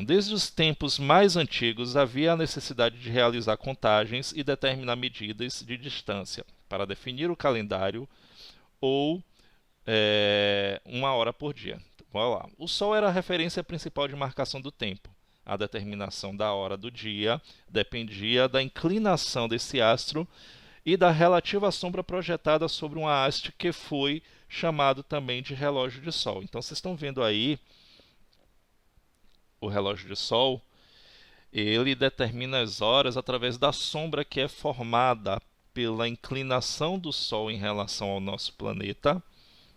Desde os tempos mais antigos havia a necessidade de realizar contagens e determinar medidas de distância para definir o calendário ou uma hora por dia. Então, vamos lá. O Sol era a referência principal de marcação do tempo. A determinação da hora do dia dependia da inclinação desse astro e da relativa sombra projetada sobre uma haste que foi chamado também de relógio de Sol. Então vocês estão vendo aí o relógio de Sol, ele determina as horas através da sombra que é formada pela inclinação do Sol em relação ao nosso planeta,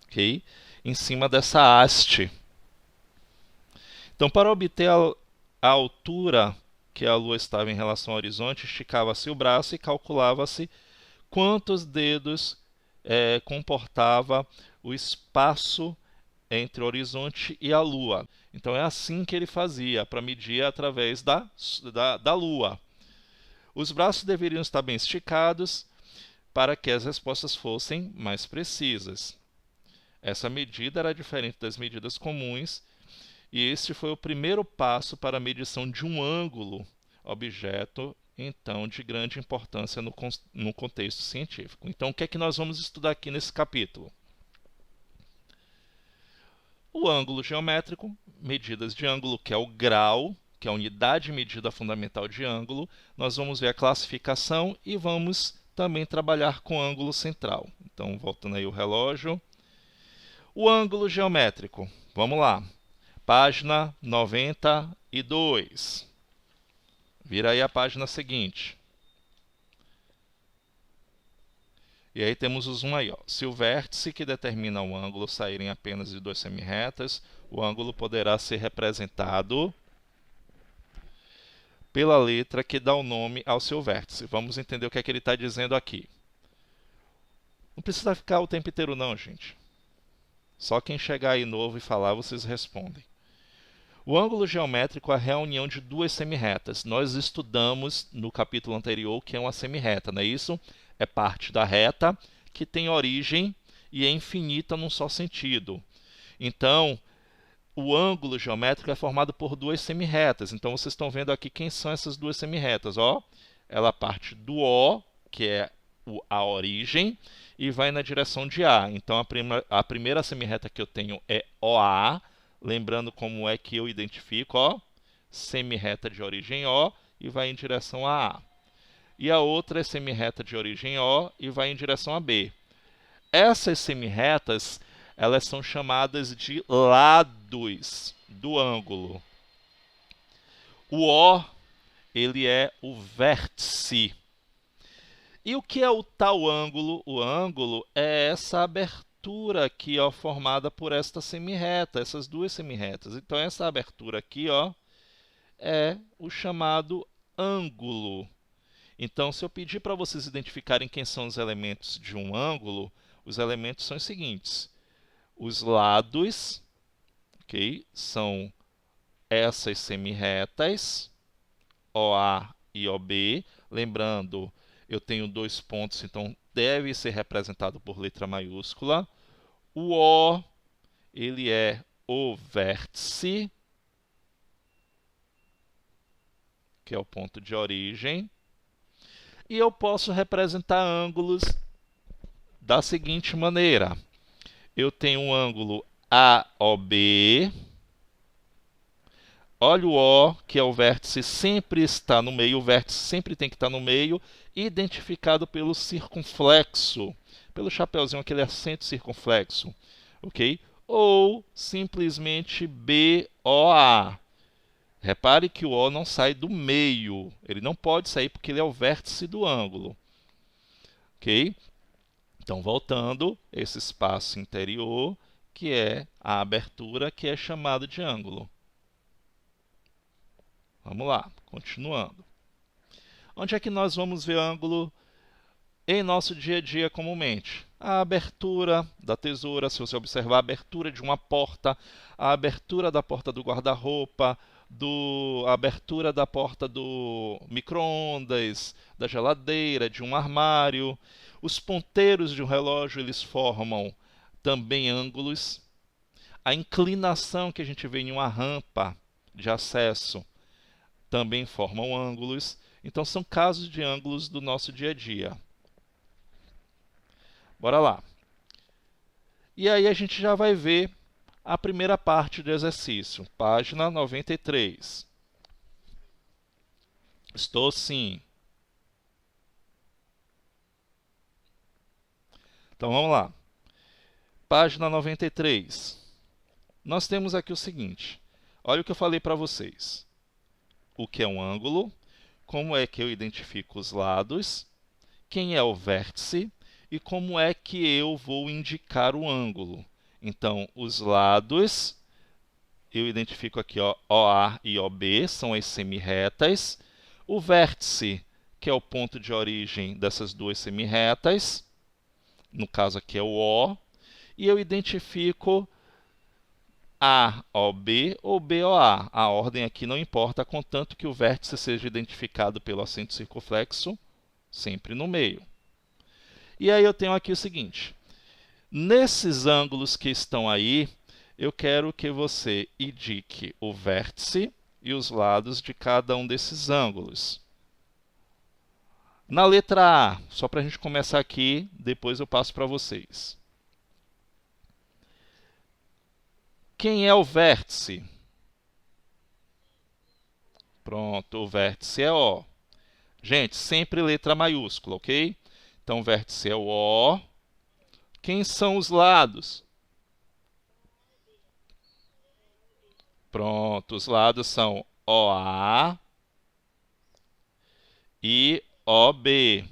ok? Em cima dessa haste. Então, para obter a altura que a Lua estava em relação ao horizonte, esticava-se o braço e calculava-se quantos dedos comportava o espaço entre o horizonte e a Lua. Então é assim que ele fazia, para medir através da Lua. Os braços deveriam estar bem esticados para que as respostas fossem mais precisas. Essa medida era diferente das medidas comuns, e este foi o primeiro passo para a medição de um ângulo, objeto então de grande importância no contexto científico. Então, o que é que nós vamos estudar aqui nesse capítulo? O ângulo geométrico, medidas de ângulo, que é o grau, que é a unidade de medida fundamental de ângulo. Nós vamos ver a classificação e vamos também trabalhar com ângulo central. Então, voltando aí o relógio. O ângulo geométrico, vamos lá. Página 92. Vira aí a página seguinte. E aí temos o zoom aí, ó. Se o vértice que determina o ângulo saírem apenas de duas semirretas, o ângulo poderá ser representado pela letra que dá o nome ao seu vértice. Vamos entender o que é que ele está dizendo aqui. Não precisa ficar o tempo inteiro não, gente. Só quem chegar aí novo e falar, vocês respondem. O ângulo geométrico é a reunião de duas semirretas. Nós estudamos no capítulo anterior o que é uma semirreta, não é isso? É parte da reta que tem origem e é infinita num só sentido. Então, o ângulo geométrico é formado por duas semirretas. Então, vocês estão vendo aqui quem são essas duas semirretas. Ó, ela parte do O, que é a origem, e vai na direção de A. Então, a primeira semirreta que eu tenho é OA. Lembrando como é que eu identifico, ó, semirreta de origem O e vai em direção a A. E a outra é semirreta de origem O e vai em direção a B. Essas semirretas, elas são chamadas de lados do ângulo. O O, ele é o vértice. E o que é o tal ângulo? O ângulo é essa abertura aqui, ó, formada por esta semirreta, essas duas semirretas. Então, essa abertura aqui, ó, é o chamado ângulo. Então, se eu pedir para vocês identificarem quem são os elementos de um ângulo, os elementos são os seguintes. Os lados, ok? São essas semirretas, OA e OB. Lembrando, eu tenho dois pontos, então deve ser representado por letra maiúscula. O O, ele é o vértice, que é o ponto de origem. E eu posso representar ângulos da seguinte maneira. Eu tenho um ângulo AOB. Olha o O, que é o vértice, sempre está no meio. O vértice sempre tem que estar no meio, identificado pelo circunflexo, pelo chapeuzinho, aquele acento circunflexo, ok? Ou simplesmente BOA. Repare que o O não sai do meio, ele não pode sair porque ele é o vértice do ângulo, ok? Então, voltando, esse espaço interior, que é a abertura, que é chamada de ângulo. Vamos lá, continuando. Onde é que nós vamos ver ângulo em nosso dia a dia comumente? A abertura da tesoura, se você observar a abertura de uma porta, a abertura da porta do guarda-roupa, a abertura da porta do micro-ondas, da geladeira, de um armário. Os ponteiros de um relógio, eles formam também ângulos. A inclinação que a gente vê em uma rampa de acesso também formam ângulos. Então, são casos de ângulos do nosso dia a dia. Bora lá. E aí a gente já vai ver a primeira parte do exercício, página 93. Estou sim. Então vamos lá. Página 93. Nós temos aqui o seguinte. Olha o que eu falei para vocês. O que é um ângulo, como é que eu identifico os lados, quem é o vértice e como é que eu vou indicar o ângulo. Então, os lados, eu identifico aqui ó, OA e OB, são as semirretas. O vértice, que é o ponto de origem dessas duas semirretas, no caso aqui é o O, e eu identifico AOB ou BOA. A ordem aqui não importa, contanto que o vértice seja identificado pelo acento circunflexo, sempre no meio. E aí eu tenho aqui o seguinte. Nesses ângulos que estão aí, eu quero que você indique o vértice e os lados de cada um desses ângulos. Na letra A, só para a gente começar aqui, depois eu passo para vocês. Quem é o vértice? Pronto, o vértice é O. Gente, sempre letra maiúscula, ok? Então, o vértice é o O. Quem são os lados? Pronto, os lados são OA e OB.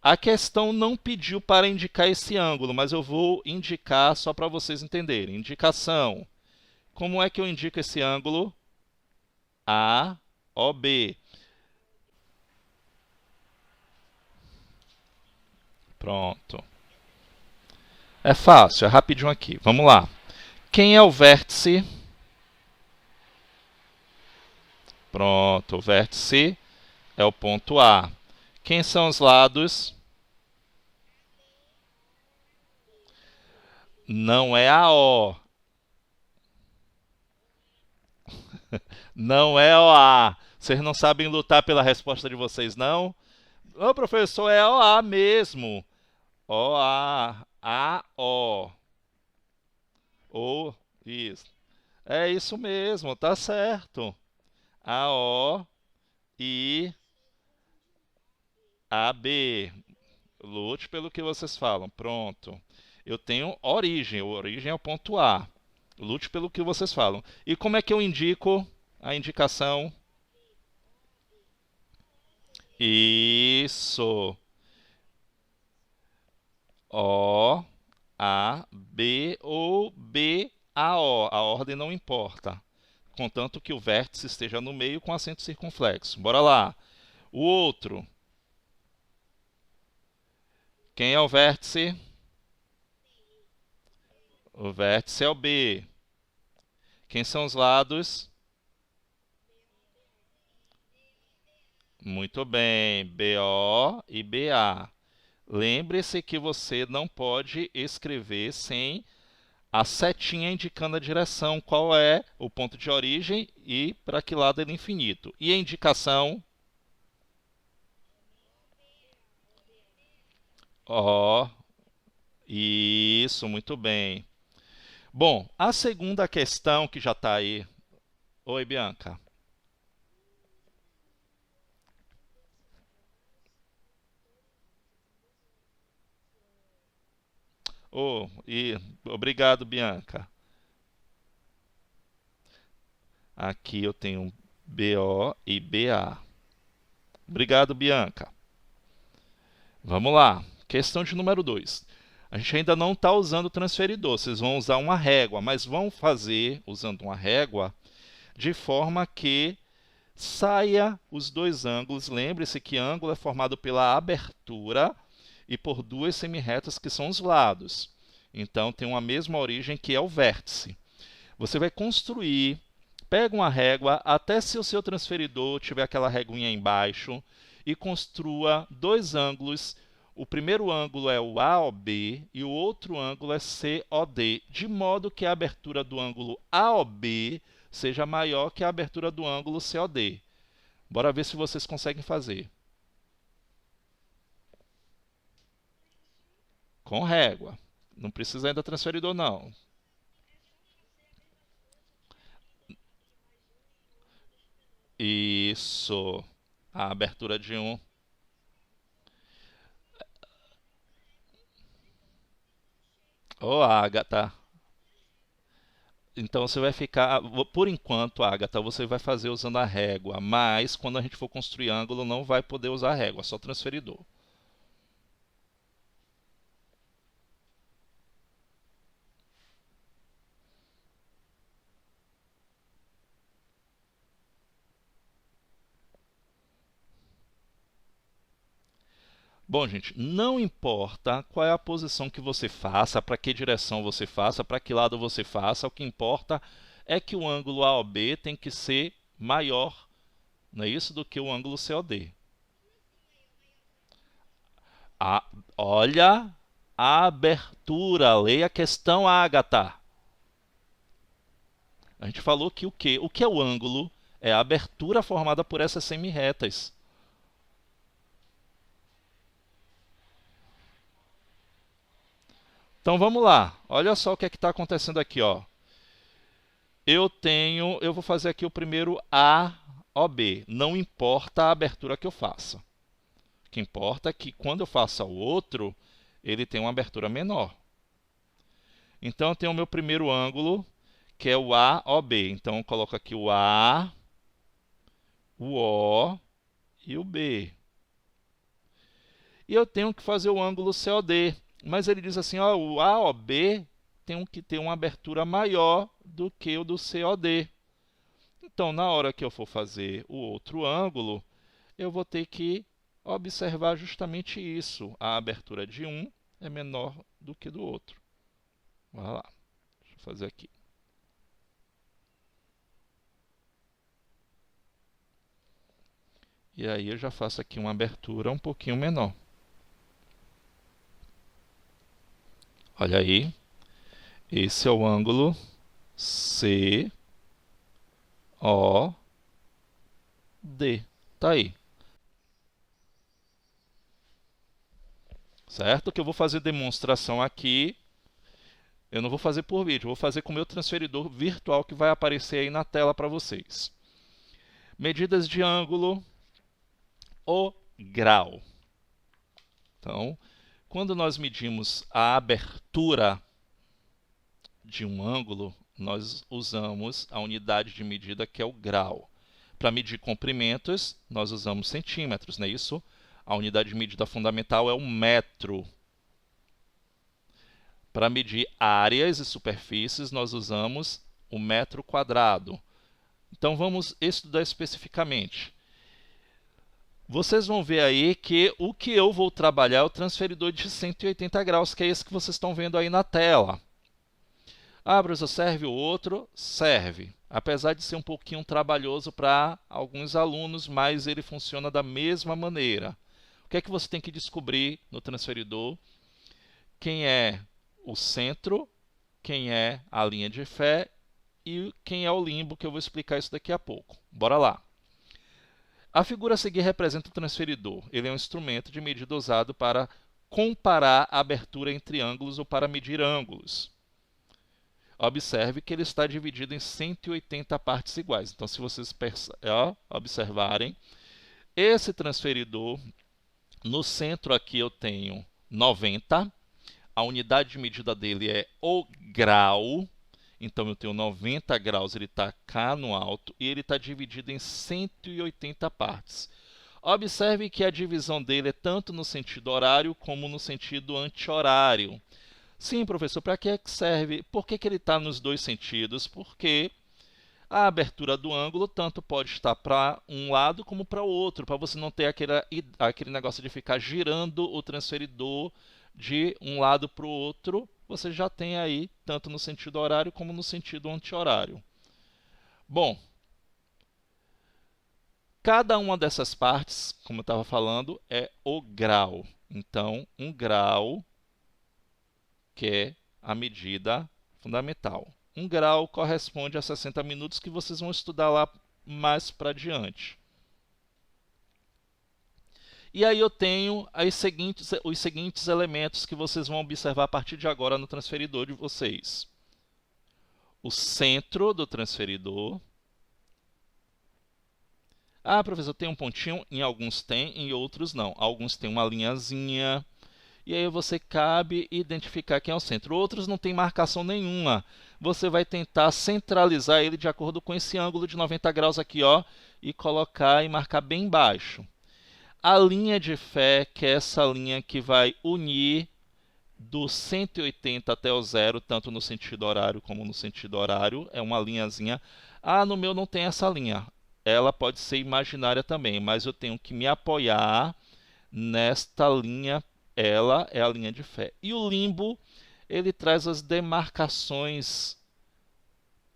A questão não pediu para indicar esse ângulo, mas eu vou indicar só para vocês entenderem. Indicação. Como é que eu indico esse ângulo? AOB. Pronto. É fácil, é rapidinho aqui. Vamos lá. Quem é o vértice? Pronto, o vértice é o ponto A. Quem são os lados? Não é a O. Não é o A. Vocês não sabem lutar pela resposta de vocês, não? Ô, professor, é o A mesmo. O, A, A, O. O, isso. É isso mesmo, tá certo. A, O, I, A, B. Lute pelo que vocês falam. Pronto. Eu tenho origem. A origem é o ponto A. Lute pelo que vocês falam. E como é que eu indico a indicação? Isso. O, A, B ou B, A, O. A ordem não importa. Contanto que o vértice esteja no meio com acento circunflexo. Bora lá. O outro. Quem é o vértice? O vértice é o B. Quem são os lados? Muito bem. BO e BA. Lembre-se que você não pode escrever sem a setinha indicando a direção, qual é o ponto de origem e para que lado ele é infinito. E a indicação? Ó, isso, muito bem. Bom, a segunda questão que já está aí. Oi, Bianca. Oh, e obrigado, Bianca. Aqui eu tenho BO e BA. Obrigado, Bianca. Vamos lá. Questão de número 2. A gente ainda não está usando o transferidor. Vocês vão usar uma régua, mas vão fazer, usando uma régua, de forma que saia os dois ângulos. Lembre-se que ângulo é formado pela abertura e por duas semirretas que são os lados. Então, tem uma mesma origem que é o vértice. Você vai construir, pega uma régua, até se o seu transferidor tiver aquela reguinha embaixo, e construa dois ângulos. O primeiro ângulo é o AOB e o outro ângulo é COD, de modo que a abertura do ângulo AOB seja maior que a abertura do ângulo COD. Bora ver se vocês conseguem fazer. Com régua. Não precisa ainda transferidor, não. Isso. A abertura de um. Ô, Agatha. Então você vai ficar, por enquanto, Agatha, você vai fazer usando a régua, mas quando a gente for construir ângulo não vai poder usar a régua, só transferidor. Bom, gente, não importa qual é a posição que você faça, para que direção você faça, para que lado você faça, o que importa é que o ângulo AOB tem que ser maior, não é isso, do que o ângulo COD. Olha a abertura, leia a questão, Agatha. A gente falou que o quê? O que é o ângulo? É a abertura formada por essas semirretas. Então vamos lá. Olha só o que é que está acontecendo aqui, ó. Eu vou fazer aqui o primeiro AOB. Não importa a abertura que eu faça. O que importa é que quando eu faça o outro, ele tem uma abertura menor. Então eu tenho o meu primeiro ângulo, que é o AOB. Então eu coloco aqui o A, o O e o B. E eu tenho que fazer o ângulo COD. Mas ele diz assim, ó, o AOB tem que ter uma abertura maior do que o do COD. Então, na hora que eu for fazer o outro ângulo, eu vou ter que observar justamente isso. A abertura de um é menor do que do outro. Vai lá, deixa eu fazer aqui. E aí eu já faço aqui uma abertura um pouquinho menor. Olha aí, esse é o ângulo COD. Tá aí. Certo? Que eu vou fazer demonstração aqui. Eu não vou fazer por vídeo, eu vou fazer com o meu transferidor virtual que vai aparecer aí na tela para vocês. Medidas de ângulo, o grau. Então, quando nós medimos a abertura de um ângulo, nós usamos a unidade de medida que é o grau. Para medir comprimentos, nós usamos centímetros, não é isso? A unidade de medida fundamental é o metro. Para medir áreas e superfícies, nós usamos o metro quadrado. Então vamos estudar especificamente. Vocês vão ver aí que o que eu vou trabalhar é o transferidor de 180 graus, que é esse que vocês estão vendo aí na tela. Ah, professor, serve o outro? Serve. Apesar de ser um pouquinho trabalhoso para alguns alunos, mas ele funciona da mesma maneira. O que é que você tem que descobrir no transferidor? Quem é o centro, quem é a linha de fé e quem é o limbo, que eu vou explicar isso daqui a pouco. Bora lá. A figura a seguir representa o transferidor. Ele é um instrumento de medida usado para comparar a abertura entre ângulos ou para medir ângulos. Observe que ele está dividido em 180 partes iguais. Então, se vocês observarem, esse transferidor, no centro aqui eu tenho 90. A unidade de medida dele é o grau. Então, eu tenho 90 graus, ele está cá no alto, e ele está dividido em 180 partes. Observe que a divisão dele é tanto no sentido horário como no sentido anti-horário. Sim, professor, para que serve? Por que ele está nos dois sentidos? Porque a abertura do ângulo tanto pode estar para um lado como para o outro, para você não ter aquele negócio de ficar girando o transferidor de um lado para o outro. Você já tem aí tanto no sentido horário como no sentido anti-horário. Bom, Cada uma dessas partes, como eu estava falando, é o grau. Então, um grau, que é a medida fundamental. Um grau corresponde a 60 minutos, que vocês vão estudar lá mais para diante. E aí eu tenho os seguintes elementos que vocês vão observar a partir de agora no transferidor de vocês. O centro do transferidor. Ah, professor, tem um pontinho? Em alguns tem, em outros não. Alguns tem uma linhazinha. E aí você cabe identificar quem é o centro. Outros não tem marcação nenhuma. Você vai tentar centralizar ele de acordo com esse ângulo de 90 graus aqui, ó, e colocar e marcar bem baixo. A linha de fé, que é essa linha que vai unir do 180 até o zero, tanto no sentido horário como no sentido horário, é uma linhazinha. Ah, no meu não tem essa linha. Ela pode ser imaginária também, mas eu tenho que me apoiar nesta linha. Ela é a linha de fé. E o limbo, ele traz as demarcações,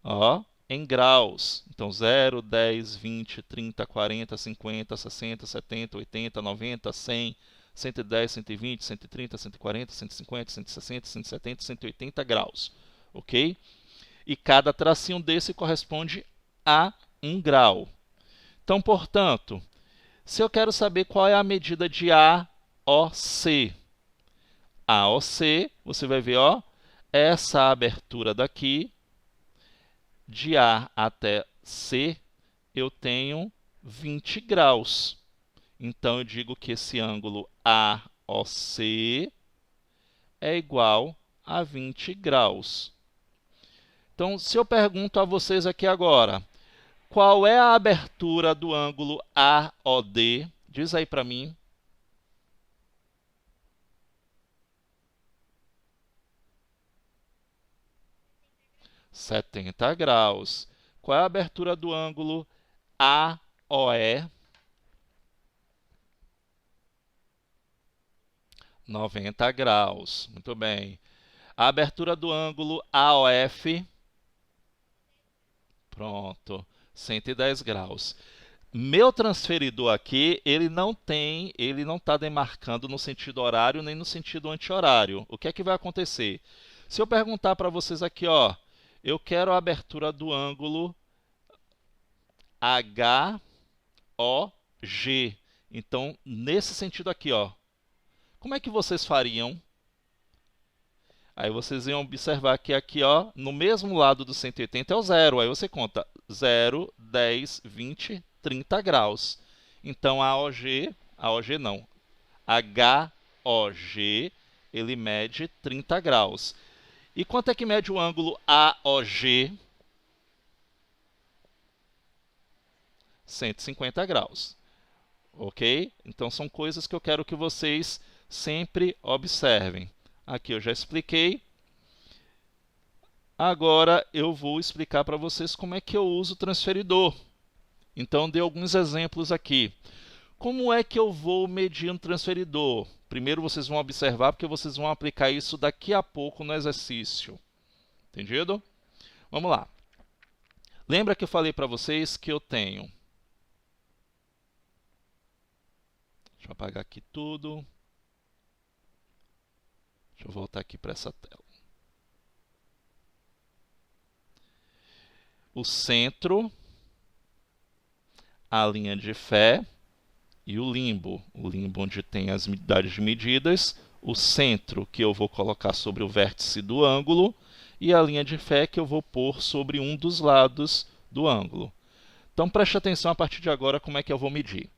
ó, em graus. Então, 0, 10, 20, 30, 40, 50, 60, 70, 80, 90, 100, 110, 120, 130, 140, 150, 160, 170, 180 graus. Ok? E cada tracinho desse corresponde a 1 grau. Então, portanto, se eu quero saber qual é a medida de AOC, AOC, você vai ver, ó, essa abertura daqui, de A até C, eu tenho 20 graus. Então, eu digo que esse ângulo AOC é igual a 20 graus. Então, se eu pergunto a vocês aqui agora, qual é a abertura do ângulo AOD? Diz aí para mim. (70 graus). Qual é a abertura do ângulo AOE? 90 graus. Muito bem. A abertura do ângulo AOF? Pronto. 110 graus. Meu transferidor aqui, ele não está demarcando no sentido horário nem no sentido anti-horário. O que é que vai acontecer? Se eu perguntar para vocês aqui, ó, eu quero a abertura do ângulo HOG. Então, nesse sentido aqui, ó, como é que vocês fariam? Aí vocês iam observar que aqui, ó, no mesmo lado do 180 é o zero. Aí você conta 0, 10, 20, 30 graus. Então, AOG não, HOG, ele mede 30 graus. E quanto é que mede o ângulo AOG? 150 graus. Ok? Então, são coisas que eu quero que vocês sempre observem. Aqui eu já expliquei. Agora eu vou explicar para vocês como é que eu uso o transferidor. Então, dei alguns exemplos aqui. Como é que eu vou medir um transferidor? Primeiro vocês vão observar, porque vocês vão aplicar isso daqui a pouco no exercício. Entendido? Vamos lá. Lembra que eu falei para vocês que eu tenho... Deixa eu apagar aqui tudo. Deixa eu voltar aqui para essa tela. O centro, a linha de fé e o limbo. O limbo onde tem as unidades de medidas, o centro que eu vou colocar sobre o vértice do ângulo e a linha de fé que eu vou pôr sobre um dos lados do ângulo. Então, preste atenção a partir de agora como é que eu vou medir.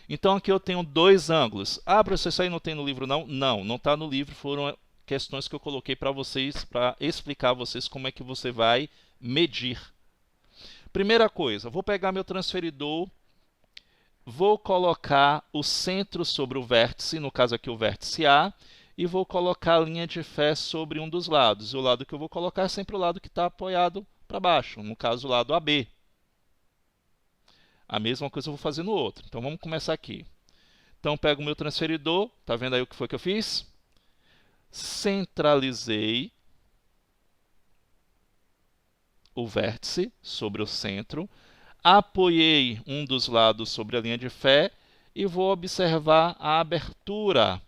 Então, aqui eu tenho dois ângulos. Ah, professor, isso aí não tem no livro não? Não, não está no livro. Foram questões que eu coloquei para vocês, para explicar a vocês como é que você vai medir. Primeira coisa, vou pegar meu transferidor, vou colocar o centro sobre o vértice, no caso aqui o vértice A, e vou colocar a linha de fé sobre um dos lados. E o lado que eu vou colocar é sempre o lado que está apoiado para baixo, no caso o lado AB. A mesma coisa eu vou fazer no outro. Então, vamos começar aqui. Então, pego o meu transferidor. Está vendo aí o que foi que eu fiz? Centralizei o vértice sobre o centro. Apoiei um dos lados sobre a linha de fé e vou observar a abertura.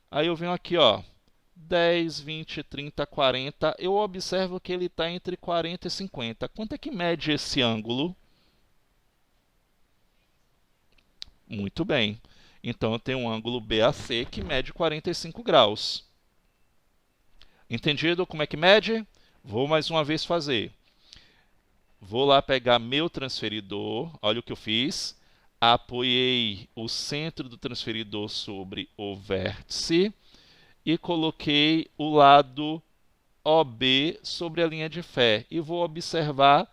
Aí eu venho aqui, ó, 10, 20, 30, 40. Eu observo que ele está entre 40 e 50. Quanto é que mede esse ângulo? Muito bem. Então, eu tenho um ângulo BAC que mede 45 graus. Entendido como é que mede? Vou mais uma vez fazer. Vou lá pegar meu transferidor. Olha o que eu fiz. Apoiei o centro do transferidor sobre o vértice e coloquei o lado OB sobre a linha de fé. E vou observar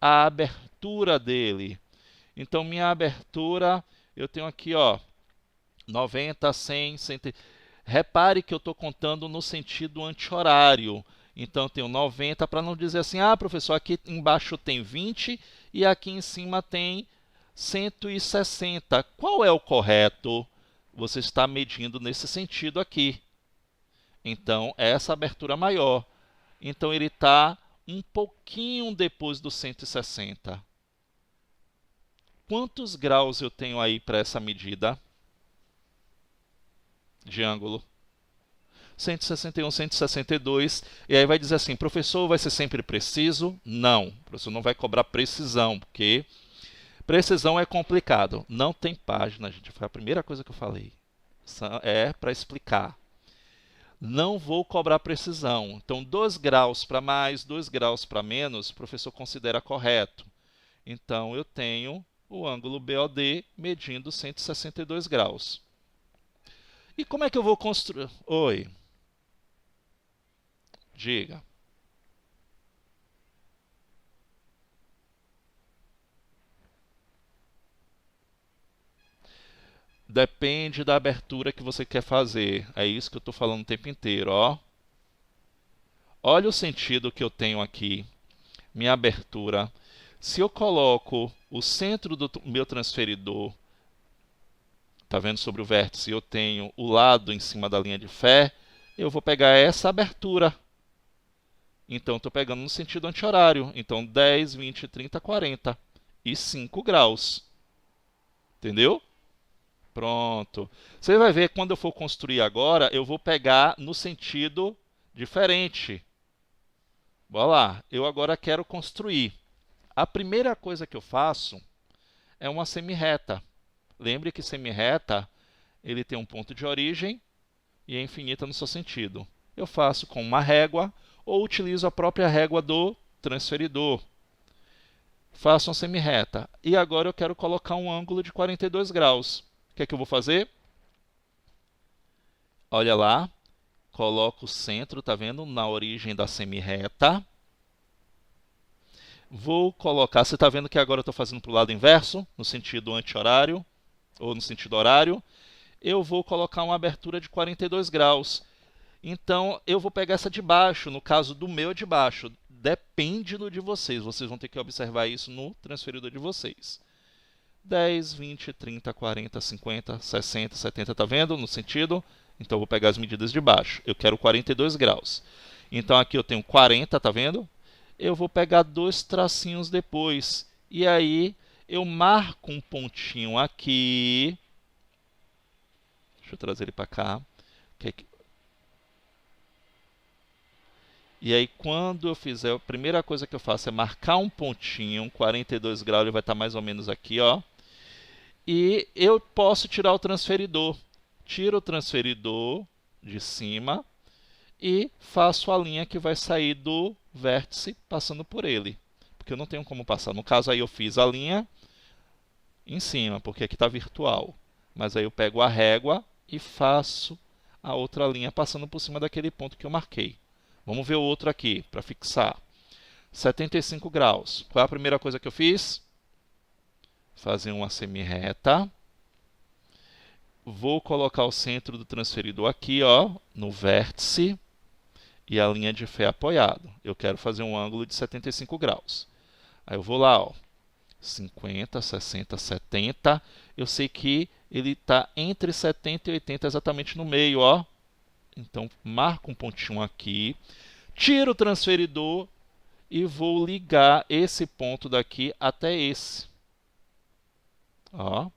a abertura dele. Então, minha abertura, eu tenho aqui, ó, 90, 100, 100. Repare que eu estou contando no sentido anti-horário. Então, eu tenho 90, para não dizer assim, ah, professor, aqui embaixo tem 20 e aqui em cima tem 160. Qual é o correto? Você está medindo nesse sentido aqui. Então, é essa abertura maior. Então, ele está um pouquinho depois do 160. Quantos graus eu tenho aí para essa medida de ângulo? 161, 162. E aí vai dizer assim, professor, vai ser sempre preciso? Não, o professor não vai cobrar precisão, porque precisão é complicado. Não tem página, gente, foi a primeira coisa que eu falei. É para explicar. Não vou cobrar precisão. Então, 2 graus para mais, 2 graus para menos, o professor considera correto. Então, eu tenho o ângulo BOD medindo 162 graus. E como é que eu vou construir? Oi. Diga. Depende da abertura que você quer fazer. É isso que eu estou falando o tempo inteiro, ó. Olha o sentido que eu tenho aqui. Minha abertura. Se eu coloco o centro do meu transferidor, tá vendo, sobre o vértice, eu tenho o lado em cima da linha de fé, eu vou pegar essa abertura. Então, estou pegando no sentido anti-horário. Então, 10, 20, 30, 40 e 5 graus. Entendeu? Pronto. Você vai ver que quando eu for construir agora, eu vou pegar no sentido diferente. Bora lá. Eu agora quero construir. A primeira coisa que eu faço é uma semirreta. Lembre que semirreta, ele tem um ponto de origem e é infinita no seu sentido. Eu faço com uma régua ou utilizo a própria régua do transferidor. Faço uma semirreta. E agora eu quero colocar um ângulo de 42 graus. O que é que eu vou fazer? Olha lá. Coloco o centro, tá vendo? Na origem da semirreta. Vou colocar... Você está vendo que agora eu estou fazendo para o lado inverso, no sentido anti-horário, ou no sentido horário. Eu vou colocar uma abertura de 42 graus. Então, eu vou pegar essa de baixo, no caso do meu de baixo. Depende do de vocês. Vocês vão ter que observar isso no transferidor de vocês. 10, 20, 30, 40, 50, 60, 70, tá vendo? No sentido. Então, eu vou pegar as medidas de baixo. Eu quero 42 graus. Então, aqui eu tenho 40, tá vendo? Eu vou pegar 2 tracinhos depois. E aí, eu marco um pontinho aqui. Deixa eu trazer ele para cá. E aí, quando eu fizer, a primeira coisa que eu faço é marcar um pontinho, 42 graus, ele vai estar mais ou menos aqui, ó. E eu posso tirar o transferidor. Tiro o transferidor de cima e faço a linha que vai sair do vértice passando por ele. Porque eu não tenho como passar. No caso, aí eu fiz a linha em cima, porque aqui está virtual. Mas aí eu pego a régua e faço a outra linha passando por cima daquele ponto que eu marquei. Vamos ver o outro aqui, para fixar. 75 graus. Qual é a primeira coisa que eu fiz? Fazer uma semirreta. Vou colocar o centro do transferidor aqui, ó, no vértice. E a linha de fé apoiado. Eu quero fazer um ângulo de 75 graus. Aí eu vou lá, ó, 50, 60, 70. Eu sei que ele está entre 70 e 80, exatamente no meio, ó. Então, marco um pontinho aqui, tiro o transferidor e vou ligar esse ponto daqui até esse. Ó,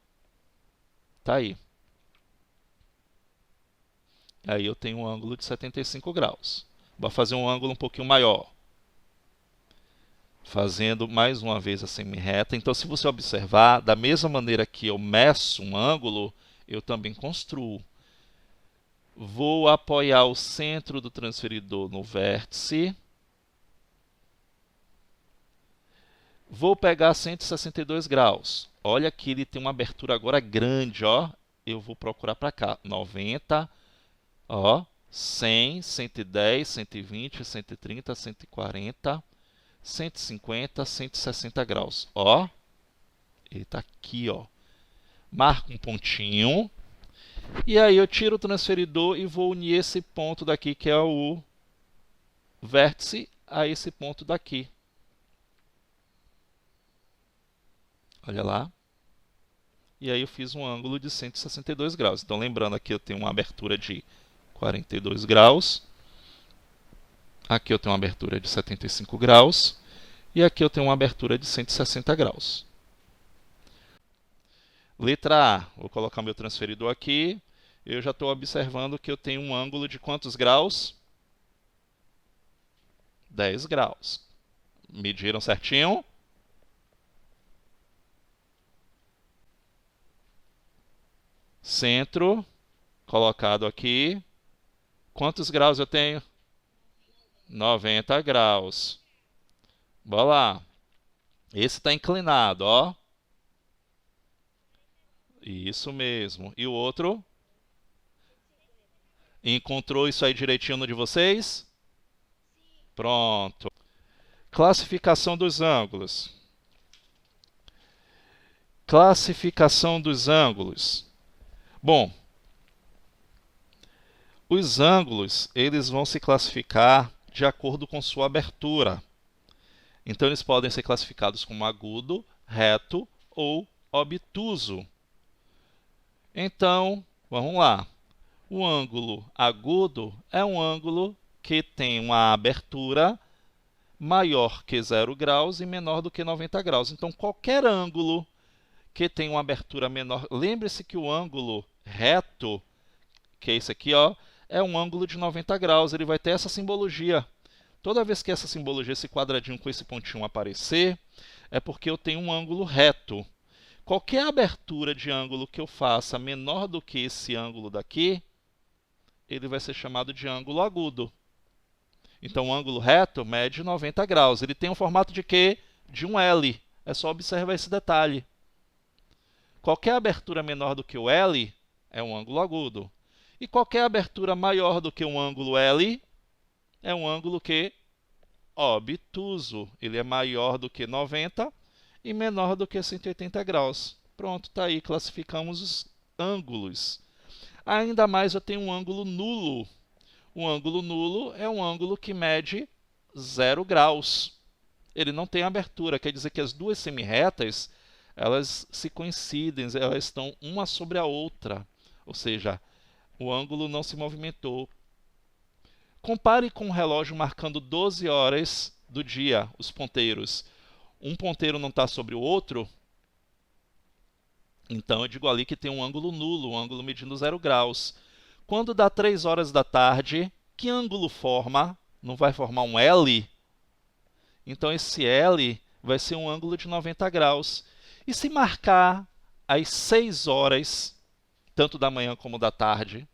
tá aí. Aí eu tenho um ângulo de 75 graus. Vou fazer um ângulo um pouquinho maior. Fazendo mais uma vez a semi-reta. Então, se você observar, da mesma maneira que eu meço um ângulo, eu também construo. Vou apoiar o centro do transferidor no vértice. Vou pegar 162 graus. Olha que ele tem uma abertura agora grande, ó. Eu vou procurar para cá. 90, ó, 100, 110, 120, 130, 140, 150, 160 graus. Ó, ele está aqui, ó. Marco um pontinho. E aí eu tiro o transferidor e vou unir esse ponto daqui, que é o vértice, a esse ponto daqui. Olha lá. E aí eu fiz um ângulo de 162 graus. Então, lembrando, aqui eu tenho uma abertura de 42 graus. Aqui eu tenho uma abertura de 75 graus. E aqui eu tenho uma abertura de 160 graus. Letra A. Vou colocar meu transferidor aqui. Eu já estou observando que eu tenho um ângulo de quantos graus? 10 graus. Mediram certinho? Centro, colocado aqui. Quantos graus eu tenho? 90 graus. Bora lá. Esse está inclinado, ó. Isso mesmo. E o outro? Encontrou isso aí direitinho no de vocês? Pronto. Classificação dos ângulos. Classificação dos ângulos. Bom, os ângulos, eles vão se classificar de acordo com sua abertura. Então, eles podem ser classificados como agudo, reto ou obtuso. Então, vamos lá. O ângulo agudo é um ângulo que tem uma abertura maior que 0 graus e menor do que 90 graus. Então, qualquer ângulo que tem uma abertura menor... Lembre-se que o ângulo reto, que é esse aqui, ó, é um ângulo de 90 graus. Ele vai ter essa simbologia. Toda vez que essa simbologia, esse quadradinho com esse pontinho aparecer, é porque eu tenho um ângulo reto. Qualquer abertura de ângulo que eu faça menor do que esse ângulo daqui, ele vai ser chamado de ângulo agudo. Então, o ângulo reto mede 90 graus. Ele tem um formato de quê? De um L. É só observar esse detalhe. Qualquer abertura menor do que o L é um ângulo agudo. E qualquer abertura maior do que um ângulo L é um ângulo que obtuso. Ele é maior do que 90 e menor do que 180 graus. Pronto, está aí. Classificamos os ângulos. Ainda mais eu tenho um ângulo nulo. Um ângulo nulo é um ângulo que mede 0 graus. Ele não tem abertura, quer dizer que as duas semirretas, elas se coincidem, elas estão uma sobre a outra. Ou seja, o ângulo não se movimentou. Compare com um relógio marcando 12 horas do dia, os ponteiros. Um ponteiro não está sobre o outro, então eu digo ali que tem um ângulo nulo, um ângulo medindo 0 graus. Quando dá 3 horas da tarde, que ângulo forma? Não vai formar um L? Então esse L vai ser um ângulo de 90 graus. E se marcar às 6 horas, tanto da manhã como da tarde,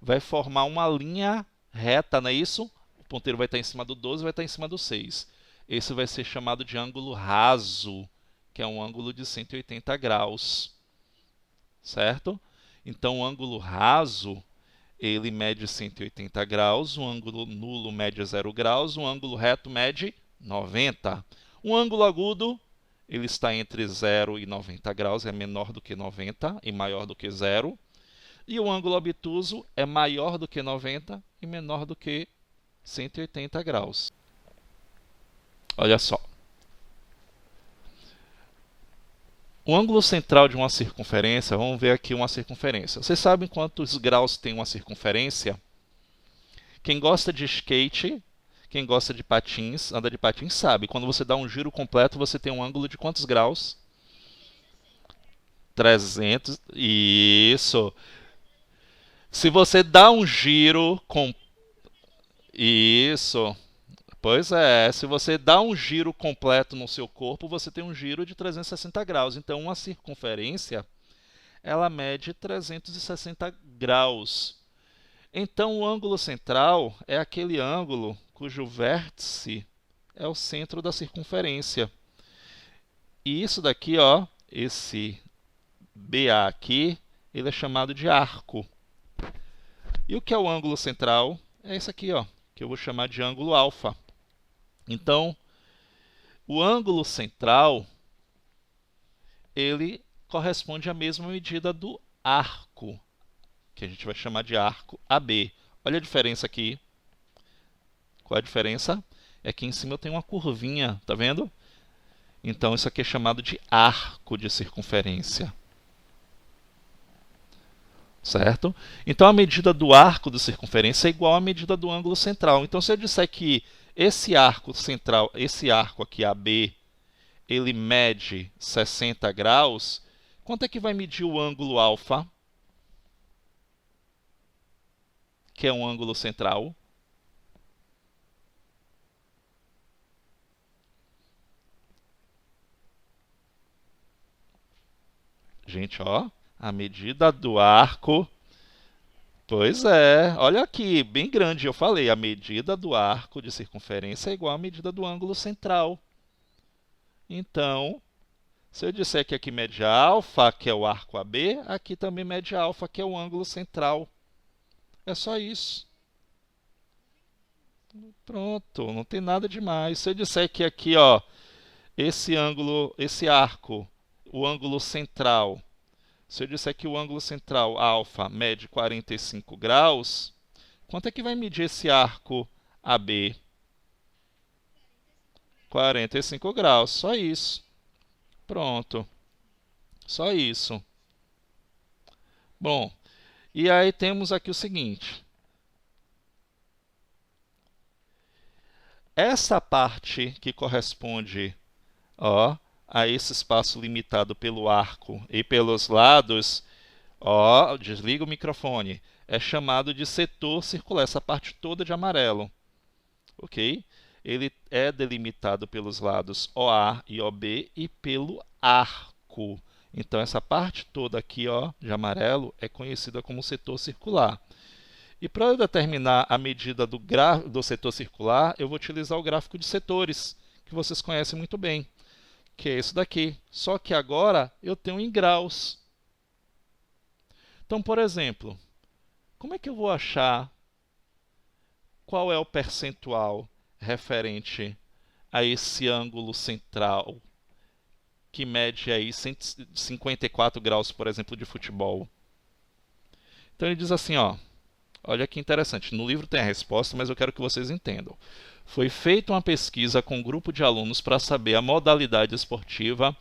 vai formar uma linha reta, não é isso? O ponteiro vai estar em cima do 12 e vai estar em cima do 6. Esse vai ser chamado de ângulo raso, que é um ângulo de 180 graus. Certo? Então, o ângulo raso, ele mede 180 graus, o ângulo nulo mede 0 graus, o ângulo reto mede 90. O ângulo agudo, ele está entre 0 e 90 graus, é menor do que 90 e maior do que 0. E o ângulo obtuso é maior do que 90 e menor do que 180 graus. Olha só. O ângulo central de uma circunferência, vamos ver aqui uma circunferência. Vocês sabem quantos graus tem uma circunferência? Quem gosta de skate, Quem gosta de patins, anda de patins, sabe. Quando você dá um giro completo, você tem um ângulo de quantos graus? 300. Isso. Se você dá um giro com... Isso. Pois é, se você dá um giro completo no seu corpo, você tem um giro de 360 graus. Então, uma circunferência, ela mede 360 graus. Então, o ângulo central é aquele ângulo cujo vértice é o centro da circunferência. E isso daqui, ó, esse BA aqui, ele é chamado de arco. E o que é o ângulo central? É esse aqui, ó, que eu vou chamar de ângulo alfa. Então, o ângulo central, ele corresponde à mesma medida do arco, que a gente vai chamar de arco AB. Olha a diferença aqui. Qual é a diferença? É que em cima eu tenho uma curvinha, tá vendo? Então, isso aqui é chamado de arco de circunferência. Certo? Então, a medida do arco de circunferência é igual à medida do ângulo central. Então, se eu disser que esse arco central, esse arco aqui, AB, ele mede 60 graus, quanto é que vai medir o ângulo alfa, que é um ângulo central? Gente, ó, a medida do arco... Pois é, olha aqui, bem grande, eu falei, a medida do arco de circunferência é igual à medida do ângulo central. Então, se eu disser que aqui mede alfa, que é o arco AB, aqui também mede alfa, que é o ângulo central. É só isso. Pronto, não tem nada demais. Se eu disser que aqui, ó, esse ângulo, esse arco, o ângulo central, se eu disser que o ângulo central alfa mede 45 graus, quanto é que vai medir esse arco AB? 45 graus, só isso. Pronto, só isso. Bom, e aí temos aqui o seguinte. Essa parte que corresponde, ó, a esse espaço limitado pelo arco e pelos lados, ó, desliga o microfone, é chamado de setor circular, essa parte toda de amarelo, ok? Ele é delimitado pelos lados OA e OB e pelo arco. Então, essa parte toda aqui, ó, de amarelo é conhecida como setor circular. E para eu determinar a medida do setor circular, eu vou utilizar o gráfico de setores, que vocês conhecem muito bem, que é esse daqui. Só que agora eu tenho em graus. Então, por exemplo, como é que eu vou achar qual é o percentual referente a esse ângulo central, que mede aí 154 graus, por exemplo, de futebol? Então, ele diz assim, ó, olha que interessante, no livro tem a resposta, mas eu quero que vocês entendam. Foi feita uma pesquisa com um grupo de alunos para saber a modalidade esportiva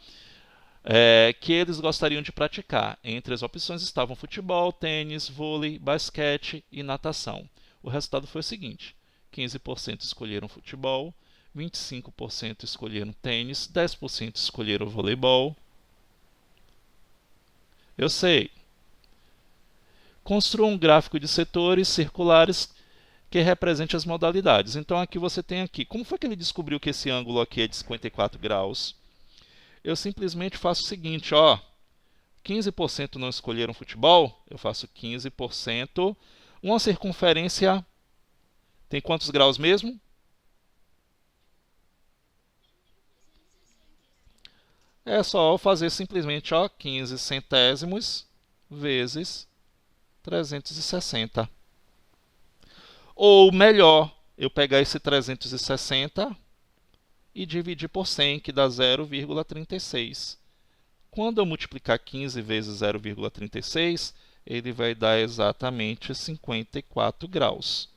que eles gostariam de praticar. Entre as opções estavam futebol, tênis, vôlei, basquete e natação. O resultado foi o seguinte: 15% escolheram futebol, 25% escolheram tênis, 10% escolheram voleibol. Eu sei. Construa um gráfico de setores circulares que represente as modalidades. Então, aqui você tem aqui. Como foi que ele descobriu que esse ângulo aqui é de 54 graus? Eu simplesmente faço o seguinte, ó. 15% não escolheram futebol, eu faço 15%. Uma circunferência tem quantos graus mesmo? É só fazer simplesmente, ó, 15 centésimos vezes 360. Ou melhor, eu pegar esse 360 e dividir por 100, que dá 0,36. Quando eu multiplicar 15 vezes 0,36, ele vai dar exatamente 54 graus.